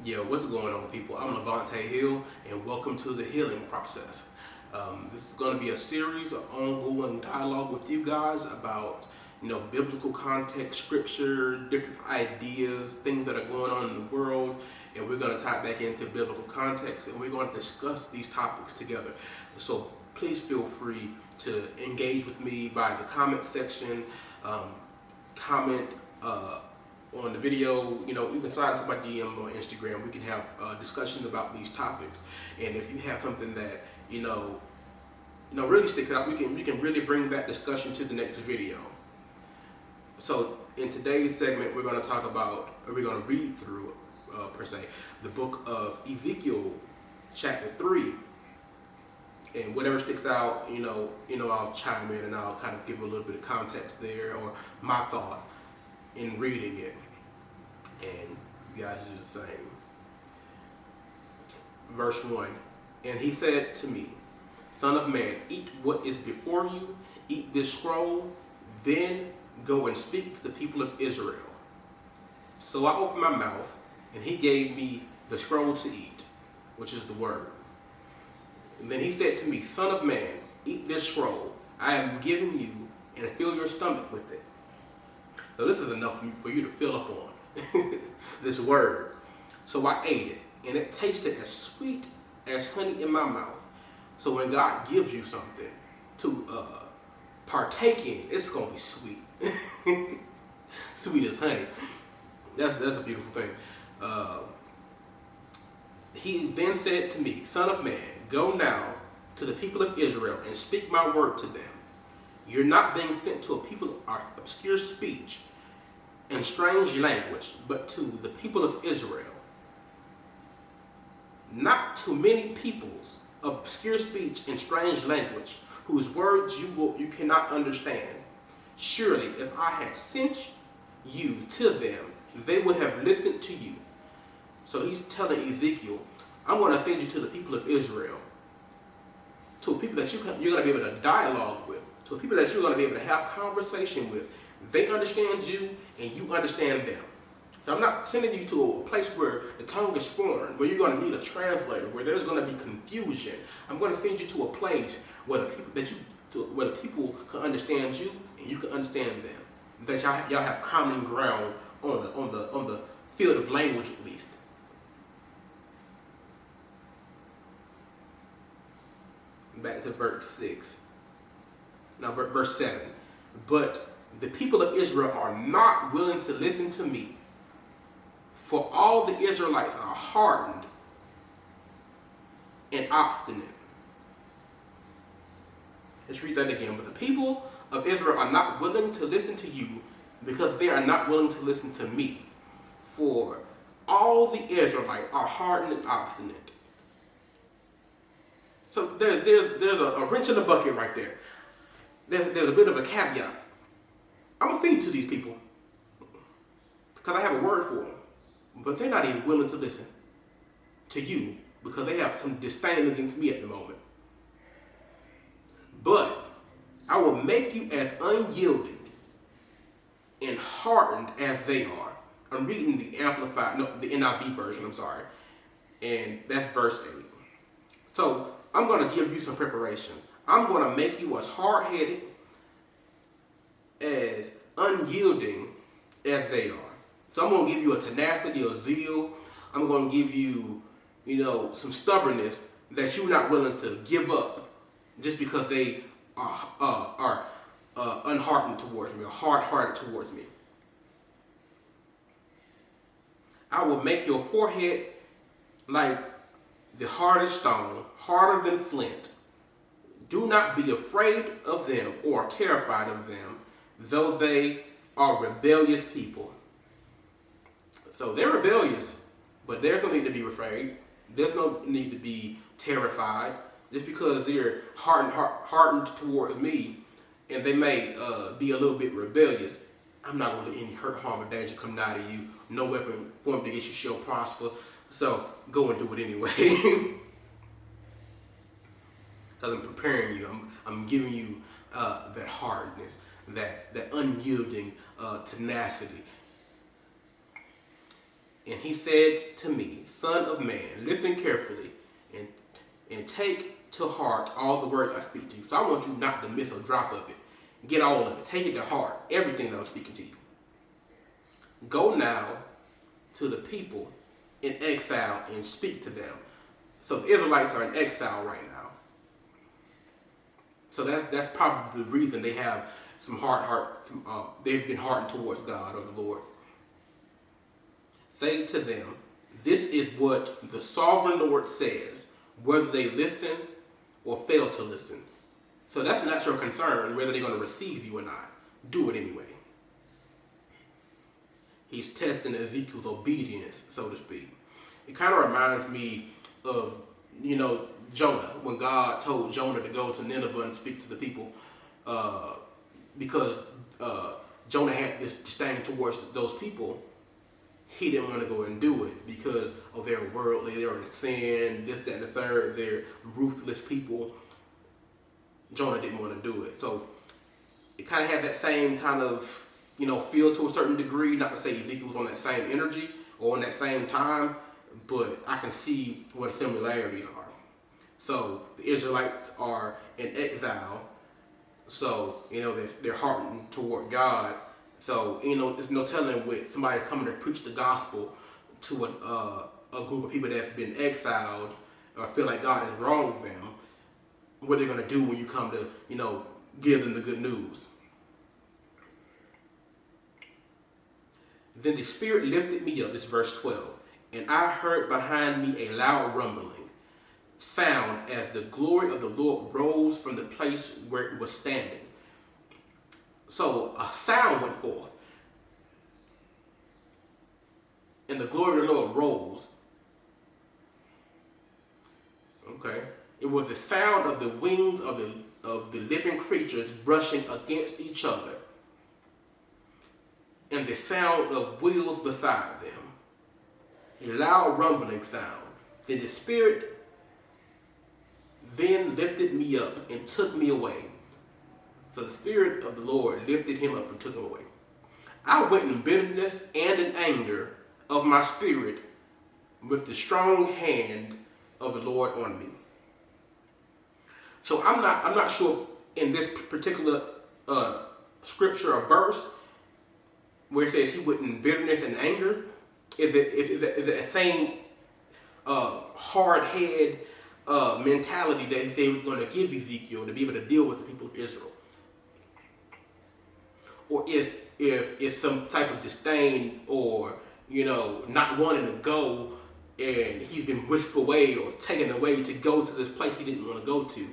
Yeah, what's going on, people? I'm Levante Hill, and welcome to the healing process. This is going to be a series of ongoing dialogue with you guys about, biblical context, scripture, different ideas, things that are going on in the world, and we're going to tie back into biblical context, and we're going to discuss these topics together. So please feel free to engage with me via the comment section, comment on the video, even slide into my DM on Instagram. We can have discussions about these topics. And if you have something that, really sticks out, we can really bring that discussion to the next video. So in today's segment, we're going to read through, the book of Ezekiel, chapter 3. And whatever sticks out, I'll chime in and I'll kind of give a little bit of context there or my thought in reading it. And you guys do the same. Verse 1. And he said to me, Son of man, eat what is before you, eat this scroll, then go and speak to the people of Israel. So I opened my mouth, and he gave me the scroll to eat, which is the word. And then he said to me, Son of man, eat this scroll. I am giving you, and fill your stomach with it. So this is enough for you to fill up on this word. So I ate it, and it tasted as sweet as honey in my mouth. So when God gives you something to partake in, it's going to be sweet. Sweet as honey. That's a beautiful thing. He then said to me, Son of man, go now to the people of Israel and speak my word to them. You're not being sent to a people of obscure speech and strange language, but to the people of Israel. Not to many peoples of obscure speech and strange language, whose words you cannot understand. Surely, if I had sent you to them, they would have listened to you. So he's telling Ezekiel, I'm going to send you to the people of Israel, to people that you're going to be able to dialogue with, to people that you're going to be able to have conversation with. They understand you, and you understand them. So I'm not sending you to a place where the tongue is foreign, where you're going to need a translator, where there's going to be confusion. I'm going to send you to a place where the people can understand you, and you can understand them. That y'all have common ground on the field of language, at least. Back to verse 6. Now verse 7. But the people of Israel are not willing to listen to me, for all the Israelites are hardened and obstinate. Let's read that again. But the people of Israel are not willing to listen to you because they are not willing to listen to me, for all the Israelites are hardened and obstinate. So there's a wrench in the bucket right there. There's a bit of a caveat. I'm going to feed to these people because I have a word for them. But they're not even willing to listen to you because they have some disdain against me at the moment. But I will make you as unyielding and hardened as they are. I'm reading the NIV version, and that's verse 8. So I'm going to give you some preparation. I'm going to make you as hard-headed, as unyielding as they are. So I'm going to give you a tenacity, a zeal. I'm going to give you, some stubbornness that you're not willing to give up just because they are unhardened towards me, or hard-hearted towards me. I will make your forehead like the hardest stone, harder than flint. Do not be afraid of them or terrified of them, though they are rebellious people. So they're rebellious, but there's no need to be afraid. There's no need to be terrified. Just because they're hardened towards me, and they may be a little bit rebellious, I'm not going to let any hurt, harm, or danger come out of you. No weapon formed against you shall prosper. So go and do it anyway. Because I'm preparing you. I'm giving you that hardness, that unyielding tenacity. And he said to me, Son of man, listen carefully and take to heart all the words I speak to you. So I want you not to miss a drop of it. Get all of it. Take it to heart. Everything that I'm speaking to you. Go now to the people in exile and speak to them. So the Israelites are in exile right now. So that's probably the reason they have some they've been hardened towards God or the Lord. Say to them, this is what the sovereign Lord says, whether they listen or fail to listen. So that's not your concern, whether they're going to receive you or not. Do it anyway. He's testing Ezekiel's obedience, so to speak. It kind of reminds me of, Jonah, when God told Jonah to go to Nineveh and speak to the people, because Jonah had this disdain towards those people. He didn't want to go and do it because of their worldly, they're in sin, this, that, and the third. They're ruthless people. Jonah didn't want to do it. So it kind of had that same kind of, feel to a certain degree. Not to say Ezekiel was on that same energy or on that same time, but I can see what similarities are. So the Israelites are in exile. So, they're hardened toward God. So, there's no telling with somebody coming to preach the gospel to a group of people that have been exiled or feel like God is wrong with them, what they're going to do when you come to, give them the good news. Then the Spirit lifted me up, this is verse 12, and I heard behind me a loud rumbling sound as the glory of the Lord rose from the place where it was standing. So a sound went forth, and the glory of the Lord rose. Okay, it was the sound of the wings of the living creatures brushing against each other, and the sound of wheels beside them. A loud rumbling sound. Then the Spirit then lifted me up and took me away. So the Spirit of the Lord lifted him up and took him away. I went in bitterness and in anger of my spirit with the strong hand of the Lord on me. So I'm not sure in this particular scripture or verse where it says he went in bitterness and anger. Is it a same hard head mentality that he said he was going to give Ezekiel to be able to deal with the people of Israel? Or if it's some type of disdain or, not wanting to go and he's been whisked away or taken away to go to this place he didn't want to go to.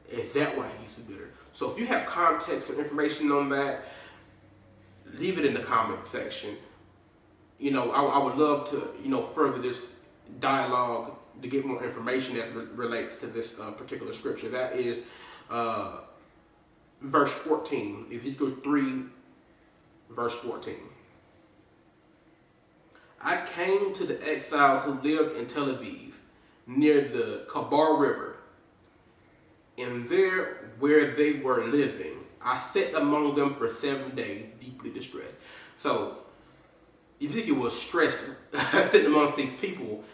Is that why he's bitter? So if you have context or information on that, leave it in the comment section. I would love to, further this dialogue to get more information that relates to this particular scripture. That is verse 14, Ezekiel 3, verse 14. I came to the exiles who lived in Tel Aviv, near the Kabar River, and there where they were living, I sat among them for 7 days, deeply distressed. So Ezekiel was stressed, sitting amongst these people,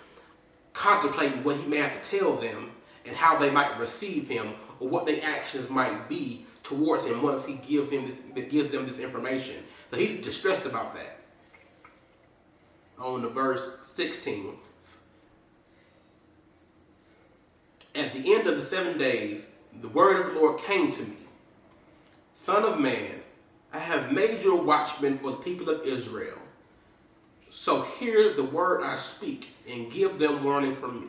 contemplating what he may have to tell them and how they might receive him or what their actions might be towards him once he gives them this information. So he's distressed about that. On the verse 16. At the end of the 7 days, the word of the Lord came to me. Son of man, I have made you a watchman for the people of Israel. So hear the word I speak and give them warning from me.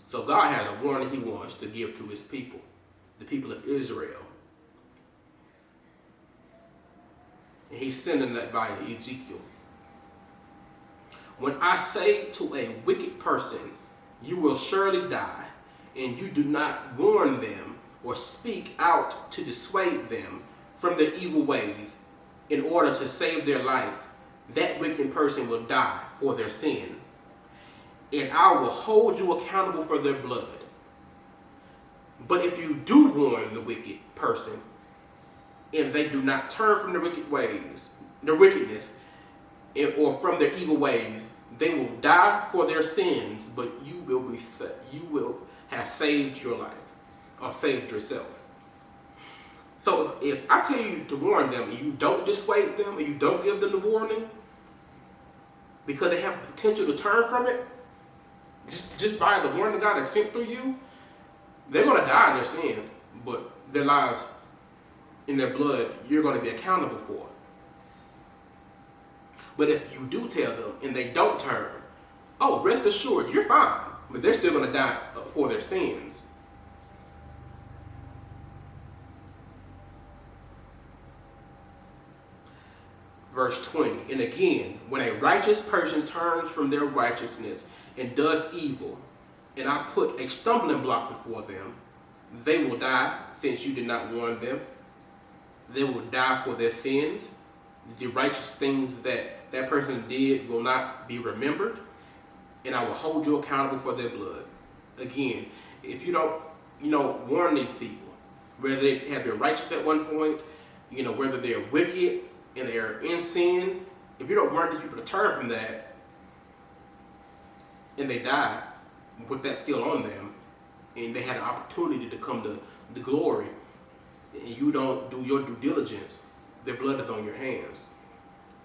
So God has a warning he wants to give to his people, the people of Israel. And he's sending that via Ezekiel. When I say to a wicked person, you will surely die, and you do not warn them or speak out to dissuade them from their evil ways in order to save their life, that wicked person will die for their sin, and I will hold you accountable for their blood. But if you do warn the wicked person, and they do not turn from their wicked ways, their wickedness, or from their evil ways, They will die for their sins, but you will have saved your life or saved yourself. So if I tell you to warn them and you don't dissuade them and you don't give them the warning because they have potential to turn from it, just by the warning of God that's sent through you, they're going to die in their sins, but their lives in their blood, you're going to be accountable for. But if you do tell them and they don't turn, oh, rest assured, you're fine, but they're still going to die for their sins. Verse 20, and again, when a righteous person turns from their righteousness and does evil, and I put a stumbling block before them, they will die since you did not warn them. They will die for their sins. The righteous things that that person did will not be remembered, and I will hold you accountable for their blood. Again, if you don't, warn these people, whether they have been righteous at one point, whether they're wicked and they're in sin, if you don't warn these people to turn from that, and they die with that still on them, and they had an opportunity to come to the glory, and you don't do your due diligence, their blood is on your hands.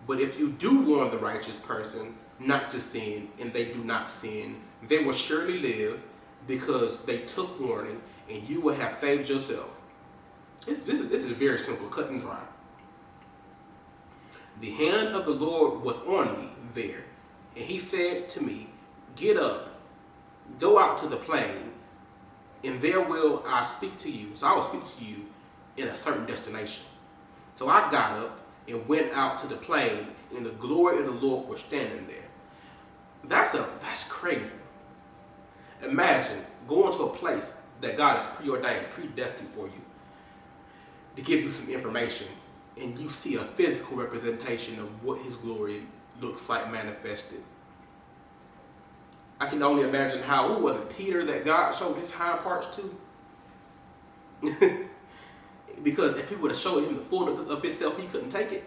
But if you do warn the righteous person not to sin, and they do not sin, they will surely live because they took warning, and you will have saved yourself. This is very simple, cut and dry. The hand of the Lord was on me there, and he said to me, get up, go out to the plain, and there will I speak to you. So I will speak to you in a certain destination. So I got up and went out to the plain, and the glory of the Lord was standing there. That's crazy. Imagine going to a place that God has preordained, predestined for you to give you some information, and you see a physical representation of what his glory looks like manifested. I can only imagine how, was it Peter that God showed his hind parts to? Because if he would have showed him the fullness of himself, he couldn't take it.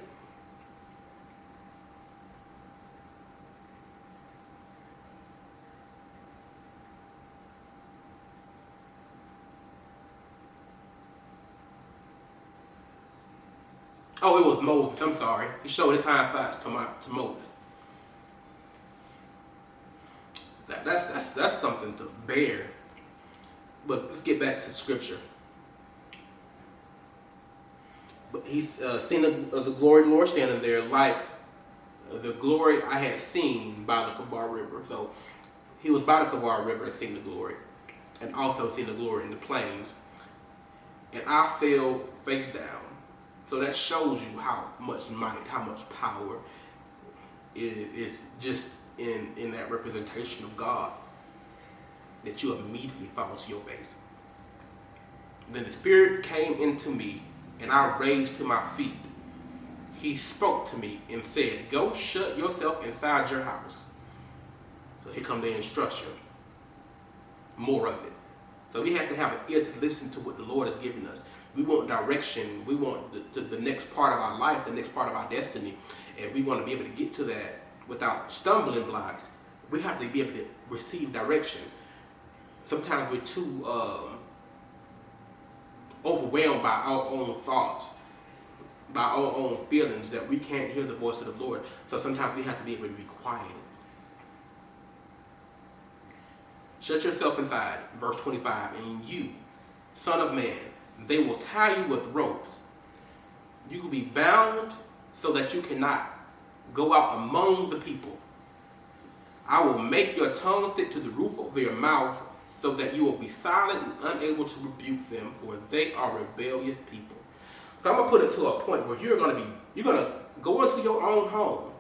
Oh, it was Moses. I'm sorry. He showed his hind sides to Moses. That's something to bear. But let's get back to scripture. But he's seen the glory of the Lord standing there, like the glory I had seen by the Kabar River. So he was by the Kabar River and seen the glory, and also seen the glory in the plains. And I fell face down. So that shows you how much might, how much power it is just in that representation of God, that you immediately fall to your face. Then the Spirit came into me, and I raised to my feet. He spoke to me and said, go shut yourself inside your house. So here comes the instruction. More of it. So we have to have an ear to listen to what the Lord has given us. We want direction. We want the next part of our life, the next part of our destiny. And we want to be able to get to that without stumbling blocks. We have to be able to receive direction. Sometimes we're too overwhelmed by our own thoughts, by our own feelings, that we can't hear the voice of the Lord. So sometimes we have to be able to be quiet. Shut yourself inside, verse 25, and you, son of man, they will tie you with ropes. You will be bound so that you cannot go out among the people. I will make your tongue stick to the roof of your mouth so that you will be silent and unable to rebuke them, for they are rebellious people. So I'm going to put it to a point where you're going to go into your own home.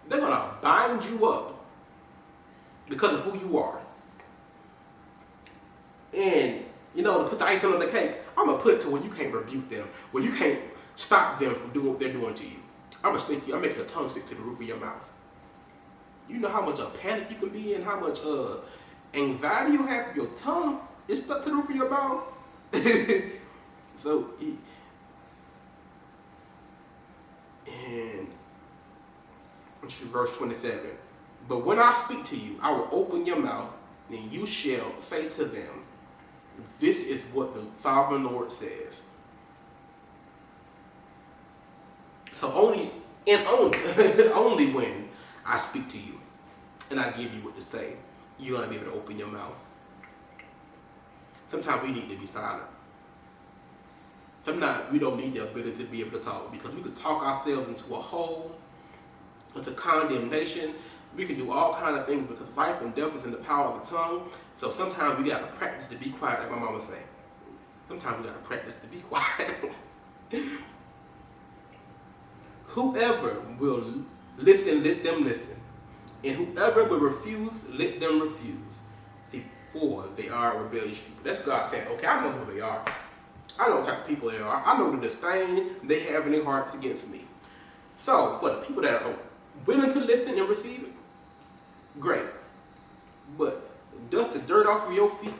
They're going to bind you up because of who you are. And to put the icing on the cake, I'm going to put it to where you can't rebuke them, where you can't stop them from doing what they're doing to you. I'm going to make your tongue stick to the roof of your mouth. You know how much panic you can be in, how much anxiety you have if your tongue is stuck to the roof of your mouth. So, and verse 27. But when I speak to you, I will open your mouth, and you shall say to them, this is what the sovereign Lord says. So only only when I speak to you and I give you what to say, you're going to be able to open your mouth. Sometimes we need to be silent. Sometimes we don't need the ability to be able to talk, because we could talk ourselves into a hole, into condemnation. We can do all kinds of things, because life and death is in the power of the tongue. So sometimes we got to practice to be quiet, like my mama say. Sometimes we got to practice to be quiet. Whoever will listen, let them listen. And whoever will refuse, let them refuse. For they are rebellious people. That's God saying, okay, I know who they are. I know what type of people they are. I know the disdain they have in their hearts against me. So, for the people that are willing to listen and receive it, great. But dust the dirt off of your feet,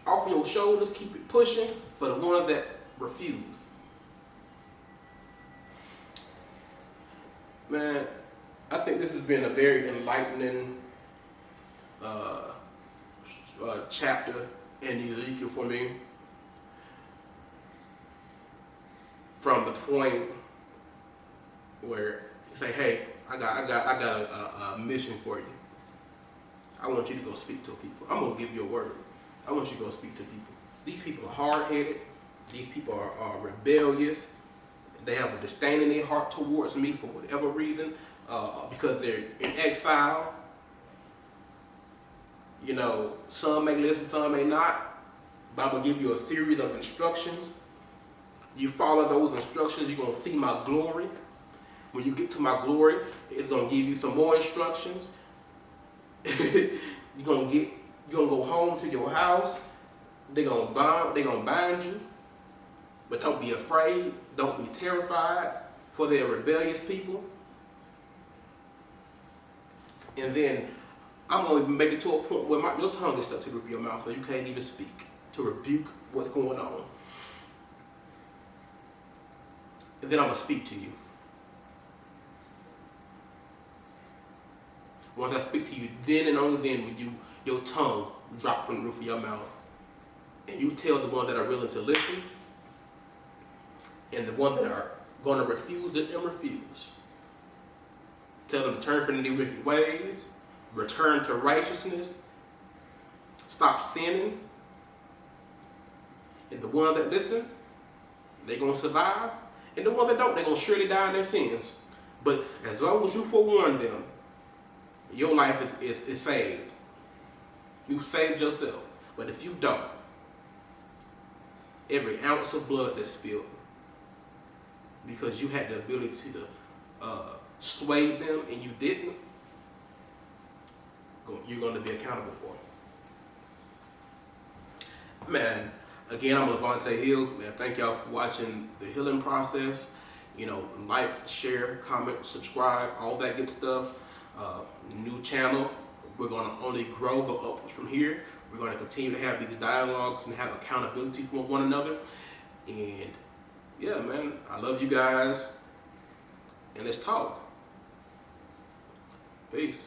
off of your shoulders, keep it pushing for the ones that refuse. Man, I think this has been a very enlightening chapter in Ezekiel for me. From the point where you say, hey, I got a mission for you. I want you to go speak to people. I'm gonna give you a word. I want you to go speak to people. These people are hard-headed. These people are rebellious. They have a disdain in their heart towards me for whatever reason, because they're in exile. You know, some may listen, some may not. But I'm gonna give you a series of instructions. You follow those instructions, you're gonna see my glory. When you get to my glory, it's gonna give you some more instructions. You're gonna go home to your house. They're gonna bind you. But don't be afraid. Don't be terrified, for they're rebellious people. And then I'm going to make it to a point where your tongue is stuck to the roof of your mouth, so you can't even speak, to rebuke what's going on. And then I'm going to speak to you. Once I speak to you, then and only then will your tongue drop from the roof of your mouth. And you tell the ones that are willing to listen, and the ones that are going to refuse, let them refuse. Tell them to turn from their wicked ways, return to righteousness, stop sinning. And the ones that listen, they're going to survive. And the ones that don't, they're going to surely die in their sins. But as long as you forewarn them, your life is saved. You saved yourself. But if you don't, every ounce of blood that's spilled, because you had the ability to sway them and you didn't, you're going to be accountable for it. Man, again, I'm Levante Hill. Man, thank y'all for watching the healing process. You know, like, share, comment, subscribe, all that good stuff. New channel. We're going to only grow, go upwards from here. We're going to continue to have these dialogues and have accountability for one another. And yeah, man, I love you guys. And let's talk. Peace.